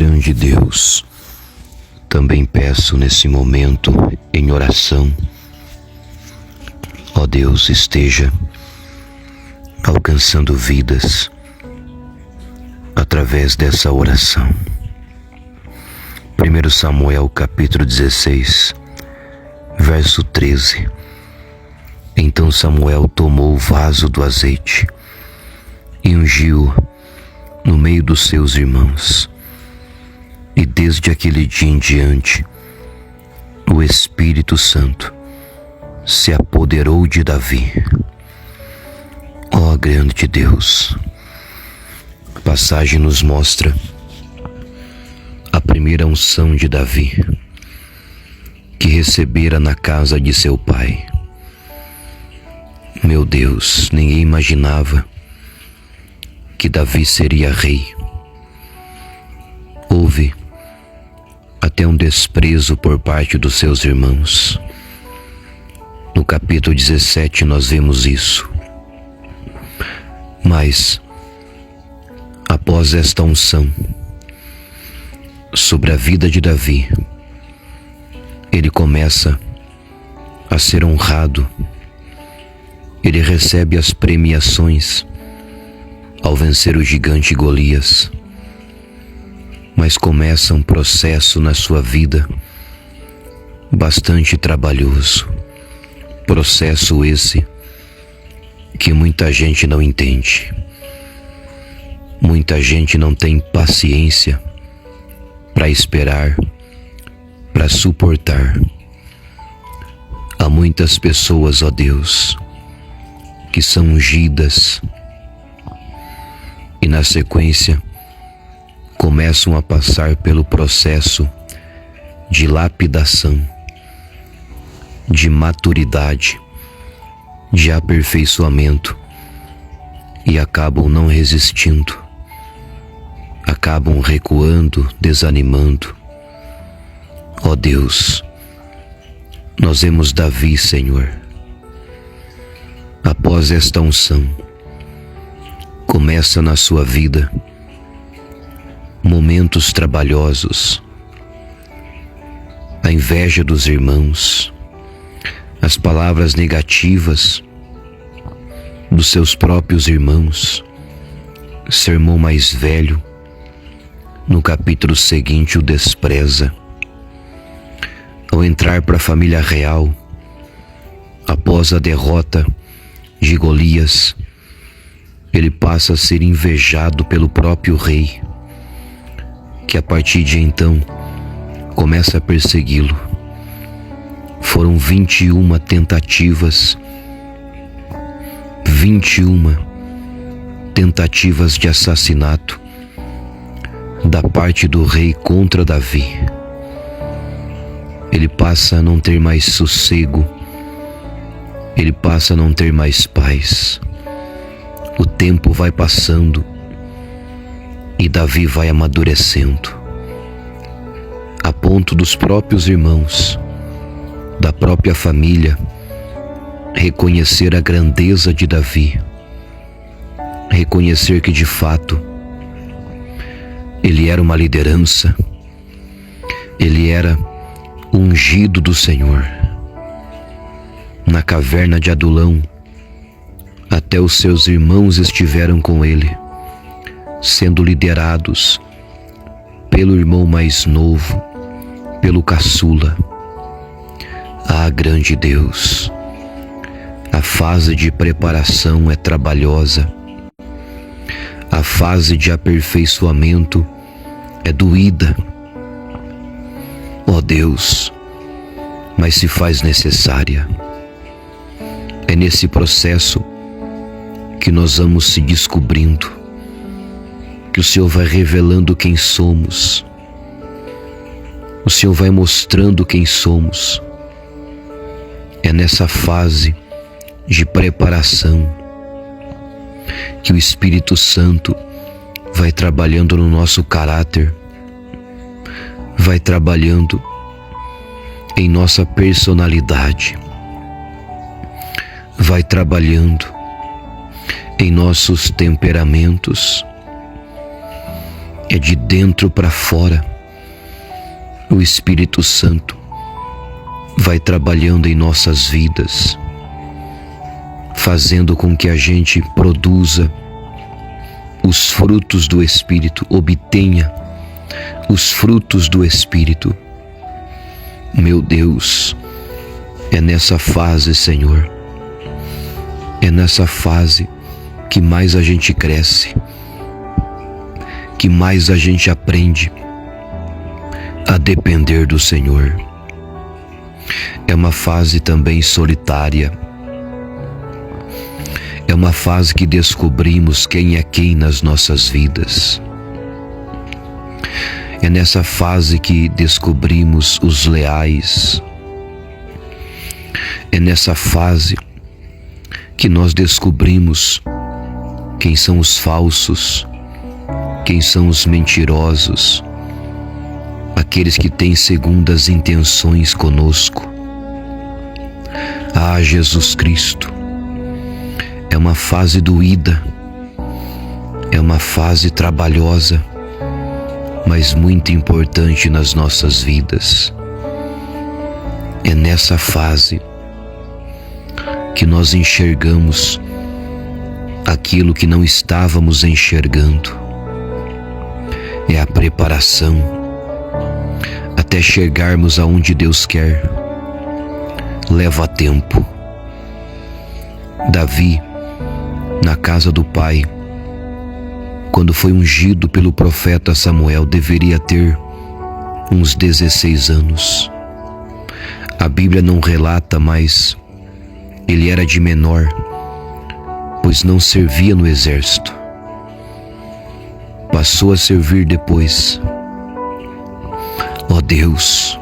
grande Deus, também peço nesse momento em oração, ó Deus, esteja alcançando vidas através dessa oração. 1 Samuel capítulo 16, verso 13. Então Samuel tomou o vaso do azeite e ungiu-o no meio dos seus irmãos. E desde aquele dia em diante, o Espírito Santo se apoderou de Davi. Ó grande Deus! A passagem nos mostra a primeira unção de Davi, que recebera na casa de seu pai. Meu Deus, ninguém imaginava que Davi seria rei. Houve até um desprezo por parte dos seus irmãos. No capítulo 17 nós vemos isso. Mas, após esta unção sobre a vida de Davi, ele começa a ser honrado. Ele recebe as premiações ao vencer o gigante Golias. Mas começa um processo na sua vida bastante trabalhoso. Processo esse que muita gente não entende. Muita gente não tem paciência para esperar, para suportar. Há muitas pessoas, ó Deus, que são ungidas e na sequência começam a passar pelo processo de lapidação, de maturidade, de aperfeiçoamento e acabam não resistindo, acabam recuando, desanimando. Ó Deus, nós vemos Davi, Senhor, após esta unção, começa na sua vida momentos trabalhosos, a inveja dos irmãos, as palavras negativas dos seus próprios irmãos. Seu irmão mais velho, no capítulo seguinte, o despreza. Ao entrar para a família real, após a derrota de Golias, ele passa a ser invejado pelo próprio rei, que a partir de então começa a persegui-lo. Foram 21 tentativas, 21 tentativas de assassinato da parte do rei contra Davi. Ele passa a não ter mais sossego, ele passa a não ter mais paz. O tempo vai passando e Davi vai amadurecendo, a ponto dos próprios irmãos, da própria família, reconhecer a grandeza de Davi, reconhecer que de fato ele era uma liderança, ele era ungido do Senhor. Na caverna de Adulão, até os seus irmãos estiveram com ele, sendo liderados pelo irmão mais novo, pelo caçula. Ah, grande Deus, a fase de preparação é trabalhosa, a fase de aperfeiçoamento é doída, ó Deus, mas se faz necessária. É nesse processo que nós vamos se descobrindo, que o Senhor vai revelando quem somos, o Senhor vai mostrando quem somos. É nessa fase de preparação que o Espírito Santo vai trabalhando no nosso caráter, vai trabalhando em nossa personalidade, vai trabalhando em nossos temperamentos é de dentro para fora. O Espírito Santo vai trabalhando em nossas vidas, fazendo com que a gente produza os frutos do Espírito, obtenha os frutos do Espírito. Meu Deus, é nessa fase, Senhor, é nessa fase que mais a gente cresce, que mais a gente aprende a depender do Senhor. É uma fase também solitária. É uma fase que descobrimos quem é quem nas nossas vidas. É nessa fase que descobrimos os leais. É nessa fase que nós descobrimos quem são os falsos, quem são os mentirosos, aqueles que têm segundas intenções conosco. Ah, Jesus Cristo, é uma fase doída, é uma fase trabalhosa, mas muito importante nas nossas vidas. É nessa fase que nós enxergamos aquilo que não estávamos enxergando. É a preparação até chegarmos aonde Deus quer. Leva tempo. Davi, na casa do pai, quando foi ungido pelo profeta Samuel, deveria ter uns 16 anos. A Bíblia não relata, mas ele era de menor, pois não servia no exército. Passou a servir depois. Ó Deus,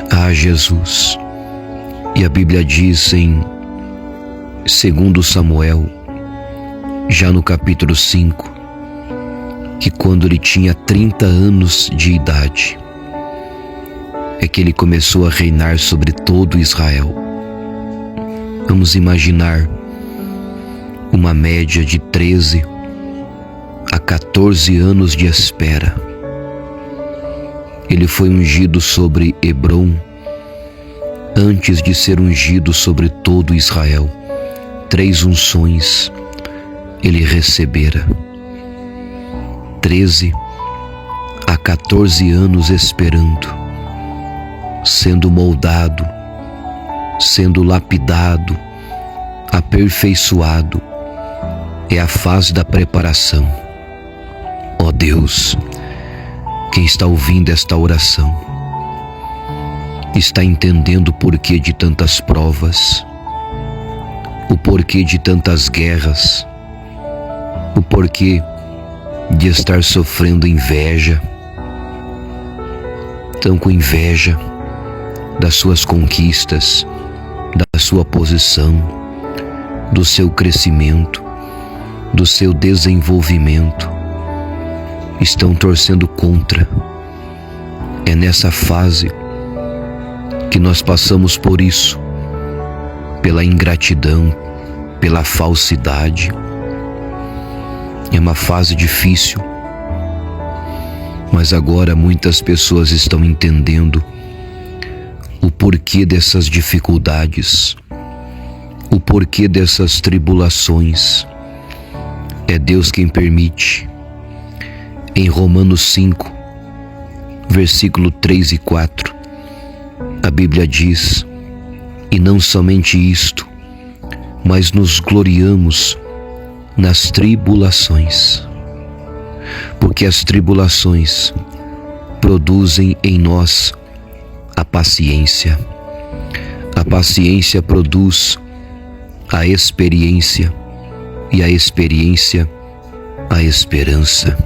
ah Jesus, e a Bíblia diz em 2 Samuel, já no capítulo 5, que quando ele tinha 30 anos de idade, é que ele começou a reinar sobre todo Israel. Vamos imaginar uma média de 13 a 14 anos de espera. Ele foi ungido sobre Hebrom antes de ser ungido sobre todo Israel. 3 unções ele recebera. 13 a 14 anos esperando, sendo moldado, sendo lapidado, aperfeiçoado. É a fase da preparação. Ó Deus, quem está ouvindo esta oração está entendendo o porquê de tantas provas, o porquê de tantas guerras, o porquê de estar sofrendo inveja. Estão com inveja das suas conquistas, da sua posição, do seu crescimento, do seu desenvolvimento. Estão torcendo contra. É nessa fase que nós passamos por isso, pela ingratidão, pela falsidade. É uma fase difícil, mas agora muitas pessoas estão entendendo o porquê dessas dificuldades, o porquê dessas tribulações. É Deus quem permite. Em Romanos 5, versículo 3 e 4, a Bíblia diz: e não somente isto, mas nos gloriamos nas tribulações, porque as tribulações produzem em nós a paciência. A paciência produz a experiência, e a experiência, a esperança.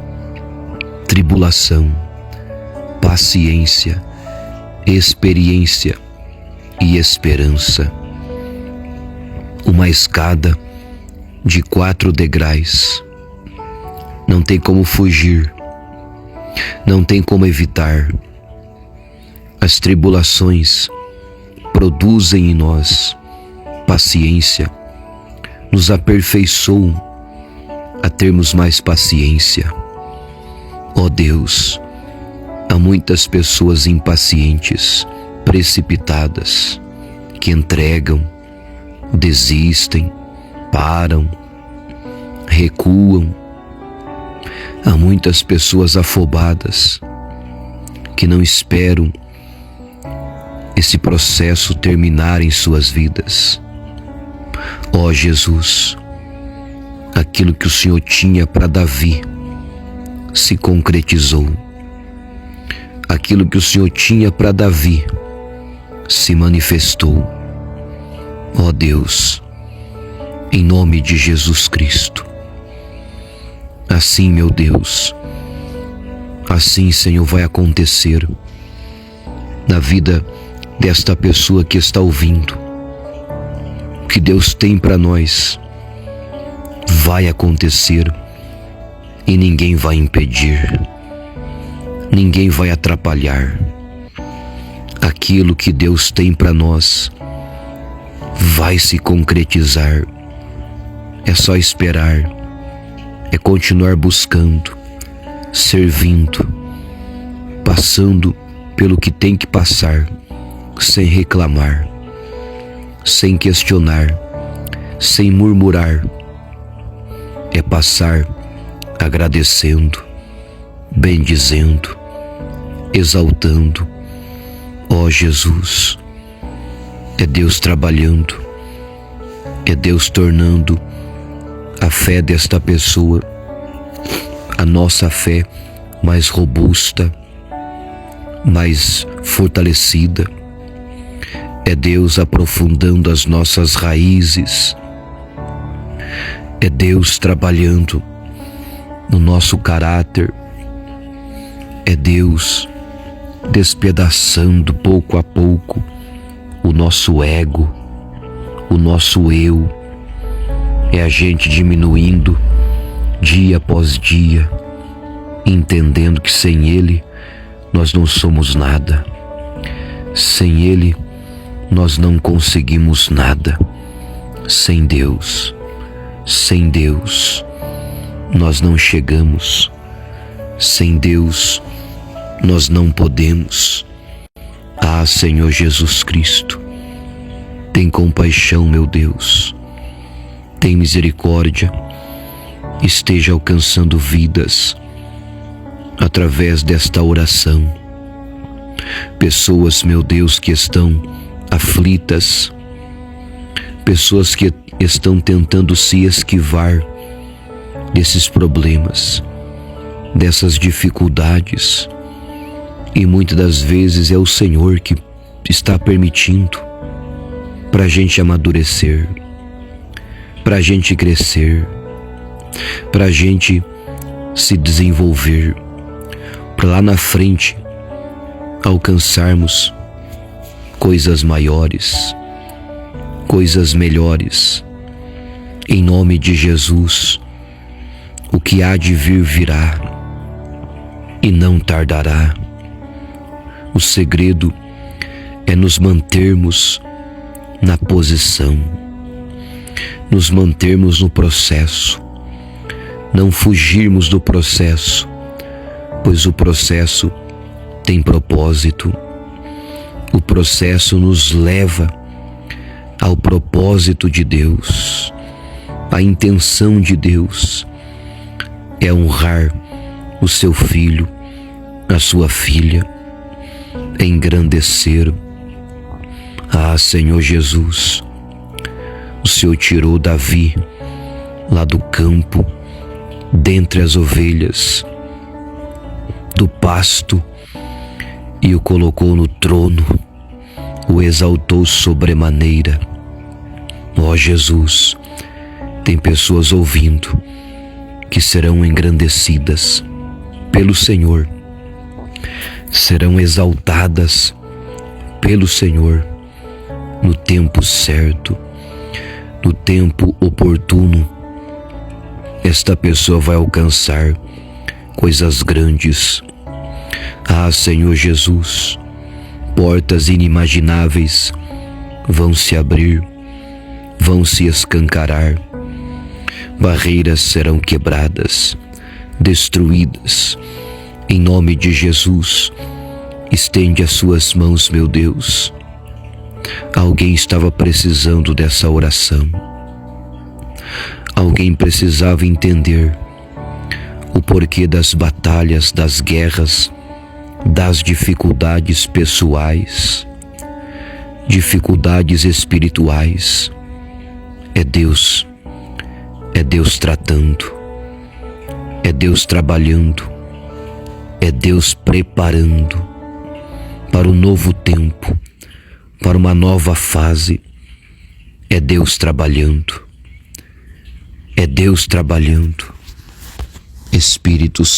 Tribulação, paciência, experiência e esperança. Uma escada de 4 degraus. Não tem como fugir, não tem como evitar. As tribulações produzem em nós paciência, nos aperfeiçoam a termos mais paciência. Ó Deus, há muitas pessoas impacientes, precipitadas, que entregam, desistem, param, recuam. Há muitas pessoas afobadas que não esperam esse processo terminar em suas vidas. Ó Jesus, aquilo que o Senhor tinha para Davi se concretizou. Aquilo que o Senhor tinha para Davi se manifestou. Ó Deus, em nome de Jesus Cristo. Assim, meu Deus, assim, Senhor, vai acontecer na vida desta pessoa que está ouvindo. O que Deus tem para nós vai acontecer e ninguém vai impedir, ninguém vai atrapalhar. Aquilo que Deus tem para nós vai se concretizar. É só esperar, é continuar buscando, servindo, passando pelo que tem que passar, sem reclamar, sem questionar, sem murmurar. É passar agradecendo, bendizendo, exaltando. Ó Jesus, é Deus trabalhando, é Deus tornando a fé desta pessoa, a nossa fé, mais robusta, mais fortalecida. É Deus aprofundando as nossas raízes. É Deus trabalhando no nosso caráter. É Deus despedaçando pouco a pouco o nosso ego, o nosso eu. É a gente diminuindo dia após dia, entendendo que sem Ele nós não somos nada. Sem Ele nós não conseguimos nada. Sem Deus nós não chegamos. Sem Deus nós não podemos. Ah, Senhor Jesus Cristo, tem compaixão, meu Deus. Tem misericórdia, esteja alcançando vidas através desta oração. Pessoas, meu Deus, que estão aflitas, pessoas que estão tentando se esquivar desses problemas, dessas dificuldades, e muitas das vezes é o Senhor que está permitindo para a gente amadurecer, para a gente crescer, para a gente se desenvolver, para lá na frente alcançarmos coisas maiores, coisas melhores. Em nome de Jesus, o que há de vir virá e não tardará. O segredo é nos mantermos na posição, nos mantermos no processo, não fugirmos do processo, pois o processo tem propósito. O processo nos leva ao propósito de Deus. A intenção de Deus é honrar o seu filho, a sua filha, é engrandecer. Ah, Senhor Jesus, o Senhor tirou Davi lá do campo, dentre as ovelhas, do pasto, e o colocou no trono, o exaltou sobremaneira. Ó Jesus, tem pessoas ouvindo que serão engrandecidas pelo Senhor, serão exaltadas pelo Senhor no tempo certo, no tempo oportuno. Esta pessoa vai alcançar coisas grandes. Ah, Senhor Jesus, portas inimagináveis vão se abrir, vão se escancarar, barreiras serão quebradas, destruídas, Em nome de Jesus, estende as suas mãos, meu Deus. Alguém estava precisando dessa oração. Alguém precisava entender o porquê das batalhas, das guerras, das dificuldades pessoais, dificuldades espirituais. É Deus tratando, é Deus trabalhando, é Deus preparando para um novo tempo, para uma nova fase. É Deus trabalhando, é Deus trabalhando. Espírito